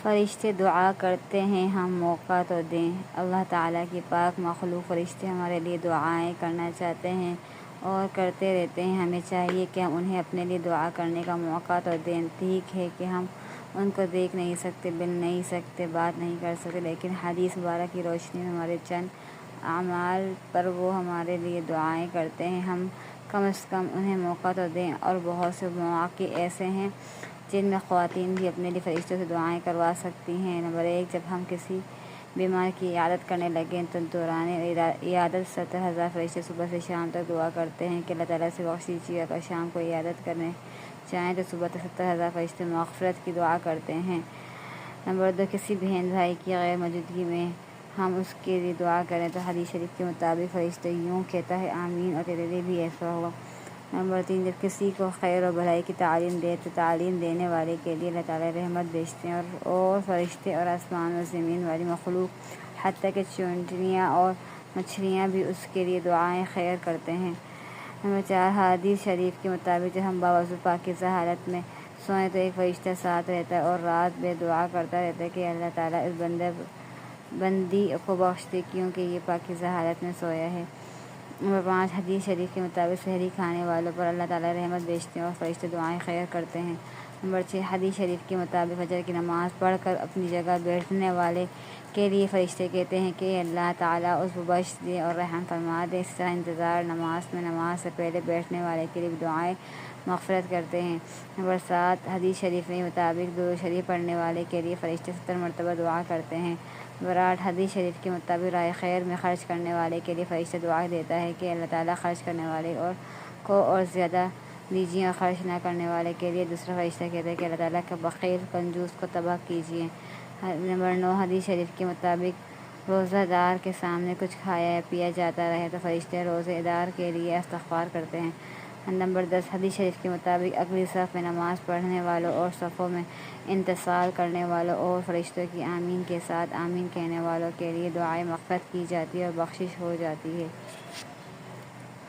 فرشتے دعا کرتے ہیں ہم موقع تو دیں۔ اللہ تعالیٰ کی پاک مخلوق فرشتے ہمارے لیے دعائیں کرنا چاہتے ہیں اور کرتے رہتے ہیں۔ ہمیں چاہیے کہ ہم انہیں اپنے لیے دعا کرنے کا موقع تو دیں۔ ٹھیک ہے کہ ہم ان کو دیکھ نہیں سکتے، مل نہیں سکتے، بات نہیں کر سکتے، لیکن حدیث مبارک کی روشنی میں ہمارے چند اعمال پر وہ ہمارے لیے دعائیں کرتے ہیں۔ ہم کم از کم انہیں موقع تو دیں۔ اور بہت سے مواقع ایسے ہیں جن میں خواتین بھی اپنے لیے فرشتوں سے دعائیں کروا سکتی ہیں۔ نمبر 1، جب ہم کسی بیمار کی عیادت کرنے لگیں تو دوران عیادت 70,000 فرشتے صبح سے شام تک دعا کرتے ہیں کہ اللہ تعالیٰ سے بخش دیجیے۔ اگر شام کو عیادت کرنے جائیں تو صبح تک 70,000 فرشتے مغفرت کی دعا کرتے ہیں۔ نمبر 2، کسی بہن بھائی کی غیر موجودگی میں ہم اس کے لیے دعا کریں تو حدیث شریف کے مطابق فرشتہ یوں کہتا ہے، آمین، اور تیرے لیے بھی ایسا ہو۔ نمبر 3، جب کسی کو خیر و بھلائی کی تعلیم دے تو تعلیم دینے والے کے لیے اللہ تعالیٰ رحمت بھیجتے ہیں اور فرشتے اور آسمان و زمین والی مخلوق حتیٰ کہ چونٹیاں اور مچھلیاں بھی اس کے لیے دعائیں خیر کرتے ہیں۔ نمبر 4، حدیث شریف کے مطابق جب ہم باوضو پاکیزہ حالت میں سوئیں تو ایک فرشتہ ساتھ رہتا ہے اور رات بھر دعا کرتا رہتا ہے کہ اللہ تعالیٰ اس بندی کو بخش دے کیونکہ یہ پاکیزہ حالت میں سویا ہے۔ نمبر 5، حدیث شریف کے مطابق سحری کھانے والوں پر اللہ تعالیٰ رحمت بھیجتے ہیں اور فرشتے دعائیں خیر کرتے ہیں۔ نمبر 6، حدیث شریف کے مطابق فجر کی نماز پڑھ کر اپنی جگہ بیٹھنے والے کے لیے فرشتے کہتے ہیں کہ اللہ تعالیٰ اس کو بخش دے اور رحم فرما دے۔ اس طرح انتظار نماز میں نماز سے پہلے بیٹھنے والے کے لیے بھی دعائیں مغفرت کرتے ہیں۔ نمبر 7، حدیث شریف کے مطابق درود شریف پڑھنے والے کے لیے فرشتے 70 مرتبہ دعا کرتے ہیں۔ نمبر 8، حدیث شریف کے مطابق راہ خیر میں خرچ کرنے والے کے لیے فرشتہ دعا دیتا ہے کہ اللہ تعالیٰ خرچ کرنے والے کو اور زیادہ دیجیے اور خرچ نہ کرنے والے کے لیے دوسرا فرشتہ کہتا ہے کہ اللہ تعالیٰ کے بخیل کنجوس کو تباہ کیجیے۔ نمبر 9، حدیث شریف کے مطابق روزہ دار کے سامنے کچھ کھایا یا پیا جاتا رہے تو فرشتے روزہ دار کے لیے استغفار کرتے ہیں۔ نمبر 10، حدیث شریف کے مطابق اگلی صف میں نماز پڑھنے والوں اور صفوں میں انتصال کرنے والوں اور فرشتوں کی آمین کے ساتھ آمین کہنے والوں کے لیے دعائیں مغفرت کی جاتی ہے اور بخشش ہو جاتی ہے۔